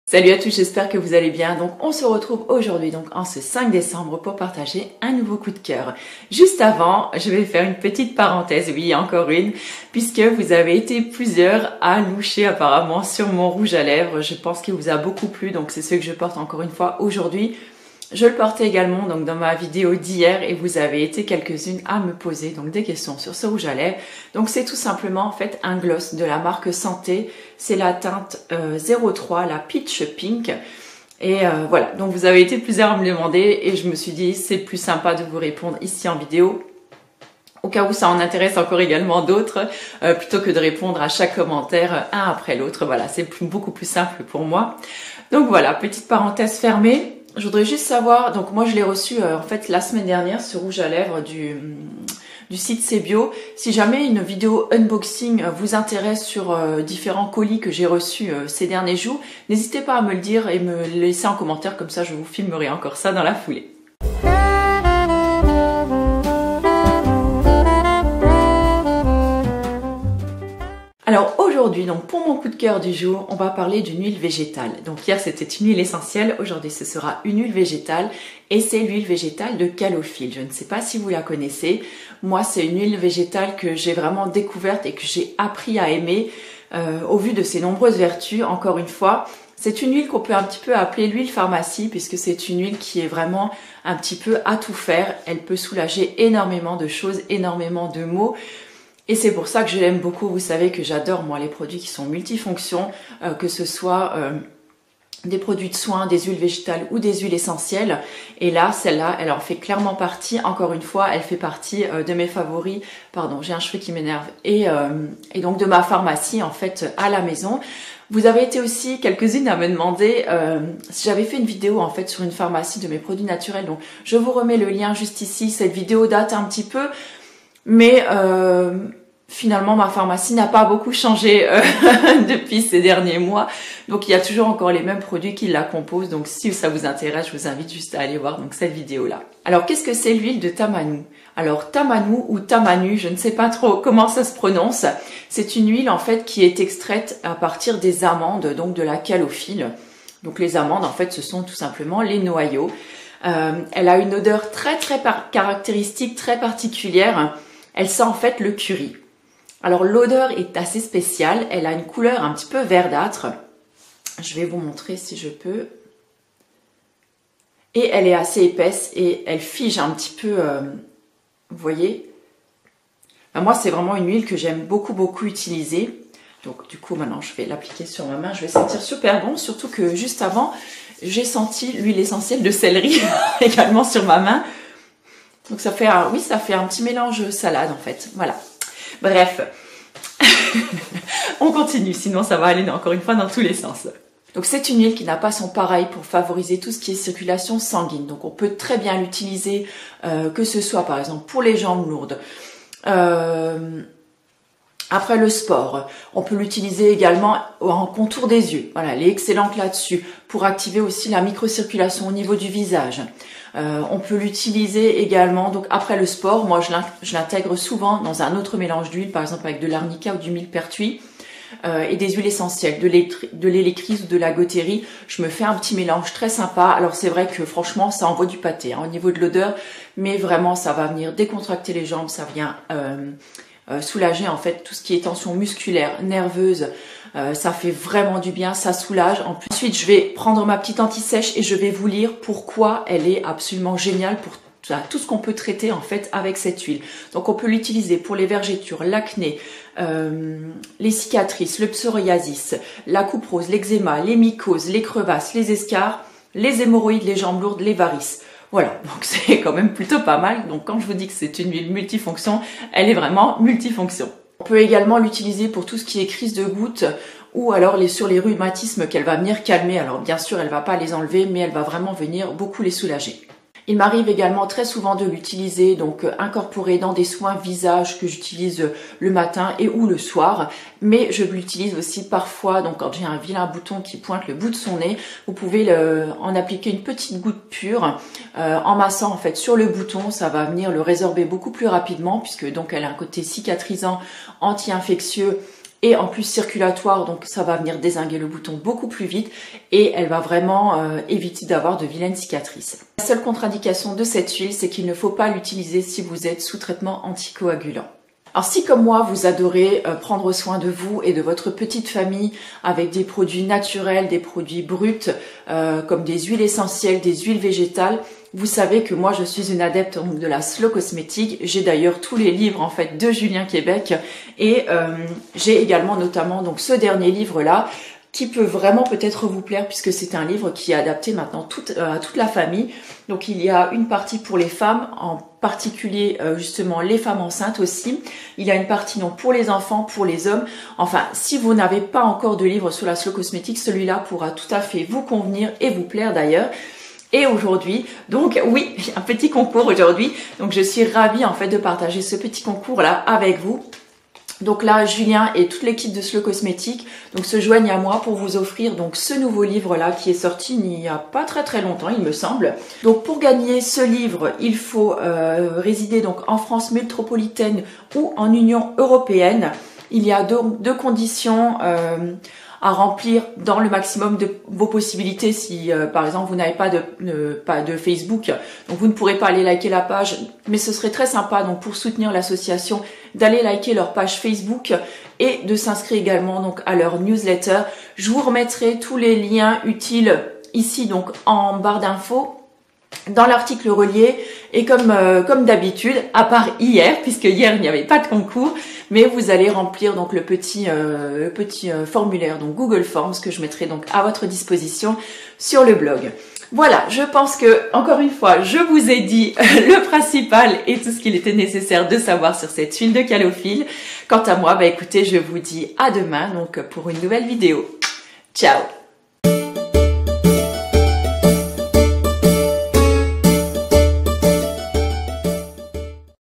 Salut à tous, j'espère que vous allez bien. Donc on se retrouve aujourd'hui en ce 5 décembre pour partager un nouveau coup de cœur. Juste avant, je vais faire une petite parenthèse, oui encore une, puisque vous avez été plusieurs à loucher apparemment sur mon rouge à lèvres. Je pense qu'il vous a beaucoup plu, donc c'est ce que je porte encore une fois aujourd'hui. Je le portais également dans ma vidéo d'hier et vous avez été quelques-unes à me poser des questions sur ce rouge à lèvres. Donc c'est tout simplement en fait un gloss de la marque Santé. C'est la teinte 03, la Peach Pink. Et voilà, donc vous avez été plusieurs à me le demander et je me suis dit c'est plus sympa de vous répondre ici en vidéo. Au cas où ça en intéresse encore également d'autres, plutôt que de répondre à chaque commentaire un après l'autre. Voilà, c'est beaucoup plus simple pour moi. Donc voilà, petite parenthèse fermée. Je voudrais juste savoir, donc moi je l'ai reçu en fait la semaine dernière, ce rouge à lèvres du site Sebio. Si jamais une vidéo unboxing vous intéresse sur différents colis que j'ai reçus ces derniers jours, n'hésitez pas à me le dire et me le laisser en commentaire, comme ça je vous filmerai encore ça dans la foulée. Alors aujourd'hui, pour mon coup de cœur du jour, on va parler d'une huile végétale. Donc hier c'était une huile essentielle, aujourd'hui ce sera une huile végétale et c'est l'huile végétale de Calophylle. Je ne sais pas si vous la connaissez. Moi c'est une huile végétale que j'ai vraiment découverte et que j'ai appris à aimer au vu de ses nombreuses vertus. Encore une fois, c'est une huile qu'on peut un petit peu appeler l'huile pharmacie puisque c'est une huile qui est vraiment un petit peu à tout faire. Elle peut soulager énormément de choses, énormément de maux. Et c'est pour ça que je l'aime beaucoup. Vous savez que j'adore moi les produits qui sont multifonctions, que ce soit des produits de soins, des huiles végétales ou des huiles essentielles. Et là, celle-là, elle en fait clairement partie. Encore une fois, elle fait partie de mes favoris. Pardon, j'ai un cheveu qui m'énerve. Et donc de ma pharmacie en fait à la maison. Vous avez été aussi quelques-unes à me demander si j'avais fait une vidéo en fait sur une pharmacie de mes produits naturels. Donc je vous remets le lien juste ici. Cette vidéo date un petit peu. Mais finalement, ma pharmacie n'a pas beaucoup changé depuis ces derniers mois. Donc, il y a toujours encore les mêmes produits qui la composent. Donc, si ça vous intéresse, je vous invite juste à aller voir cette vidéo-là. Alors, qu'est-ce que c'est l'huile de Tamanu? Alors, Tamanu ou Tamanu, je ne sais pas trop comment ça se prononce. C'est une huile, en fait, qui est extraite à partir des amandes, donc de la calophylle. Donc, les amandes, en fait, ce sont tout simplement les noyaux. Elle a une odeur très caractéristique, très particulière. Elle sent en fait le curry. Alors l'odeur est assez spéciale, elle a une couleur un petit peu verdâtre. Je vais vous montrer si je peux. Et elle est assez épaisse et elle fige un petit peu, vous voyez. Moi c'est vraiment une huile que j'aime beaucoup utiliser. Donc du coup maintenant je vais l'appliquer sur ma main, je vais sentir super bon. Surtout que juste avant, j'ai senti l'huile essentielle de céleri également sur ma main. Donc ça fait un petit mélange salade en fait, voilà. Bref, on continue, sinon ça va aller encore une fois dans tous les sens. Donc c'est une huile qui n'a pas son pareil pour favoriser tout ce qui est circulation sanguine. Donc on peut très bien l'utiliser, que ce soit par exemple pour les jambes lourdes, après le sport. On peut l'utiliser également en contour des yeux. Voilà, elle est excellente là-dessus pour activer aussi la microcirculation au niveau du visage. On peut l'utiliser également donc après le sport. Moi, je l'intègre souvent dans un autre mélange d'huile, par exemple avec de l'arnica ou du millepertuis et des huiles essentielles, de l'hélicryse ou de la gothérie. Je me fais un petit mélange très sympa. Alors c'est vrai que franchement, ça envoie du pâté au niveau de l'odeur, mais vraiment, ça va venir décontracter les jambes, ça vient soulager en fait tout ce qui est tension musculaire, nerveuse. Ça fait vraiment du bien, ça soulage. Ensuite, je vais prendre ma petite anti-sèche et je vais vous lire pourquoi elle est absolument géniale pour tout ce qu'on peut traiter en fait avec cette huile. Donc on peut l'utiliser pour les vergetures, l'acné, les cicatrices, le psoriasis, la coupe rose, l'eczéma, les mycoses, les crevasses, les escarres, les hémorroïdes, les jambes lourdes, les varices. Voilà, donc c'est quand même plutôt pas mal. Donc quand je vous dis que c'est une huile multifonction, elle est vraiment multifonction. On peut également l'utiliser pour tout ce qui est crise de gouttes ou alors sur les rhumatismes qu'elle va venir calmer. Alors bien sûr, elle va pas les enlever, mais elle va vraiment venir beaucoup les soulager. Il m'arrive également très souvent de l'utiliser, donc incorporé dans des soins visage que j'utilise le matin et ou le soir. Mais je l'utilise aussi parfois, donc quand j'ai un vilain bouton qui pointe le bout de son nez, vous pouvez en appliquer une petite goutte pure en massant en fait sur le bouton. Ça va venir le résorber beaucoup plus rapidement puisque donc elle a un côté cicatrisant, anti-infectieux et en plus circulatoire, donc ça va venir dézinguer le bouton beaucoup plus vite et elle va vraiment éviter d'avoir de vilaines cicatrices. La seule contre-indication de cette huile, c'est qu'il ne faut pas l'utiliser si vous êtes sous traitement anticoagulant. Alors si comme moi vous adorez prendre soin de vous et de votre petite famille avec des produits naturels, des produits bruts comme des huiles essentielles, des huiles végétales, vous savez que moi je suis une adepte de la slow cosmétique. J'ai d'ailleurs tous les livres en fait de Julien Québec et j'ai également notamment donc ce dernier livre là qui peut vraiment peut-être vous plaire puisque c'est un livre qui est adapté maintenant à toute la famille. Donc il y a une partie pour les femmes, en particulier justement les femmes enceintes aussi. Il y a une partie donc pour les enfants, pour les hommes. Enfin, si vous n'avez pas encore de livre sur la slow cosmétique, celui-là pourra tout à fait vous convenir et vous plaire d'ailleurs. Et aujourd'hui, donc oui, un petit concours aujourd'hui. Donc je suis ravie en fait de partager ce petit concours là avec vous. Donc là, Julien et toute l'équipe de Slow Cosmétique donc se joignent à moi pour vous offrir donc ce nouveau livre là qui est sorti il n'y a pas très longtemps, il me semble. Donc pour gagner ce livre, il faut résider donc en France métropolitaine ou en Union européenne. Il y a deux conditions à remplir dans le maximum de vos possibilités. Si par exemple vous n'avez pas de Facebook, donc vous ne pourrez pas aller liker la page, mais ce serait très sympa donc pour soutenir l'association d'aller liker leur page Facebook et de s'inscrire également donc à leur newsletter. Je vous remettrai tous les liens utiles ici donc en barre d'infos dans l'article relié et comme d'habitude, à part hier, puisque hier il n'y avait pas de concours, mais vous allez remplir donc le petit formulaire donc Google Forms que je mettrai donc à votre disposition sur le blog. Voilà, je pense que encore une fois, je vous ai dit le principal et tout ce qu'il était nécessaire de savoir sur cette huile de calophylle. Quant à moi, bah écoutez, je vous dis à demain donc pour une nouvelle vidéo. Ciao.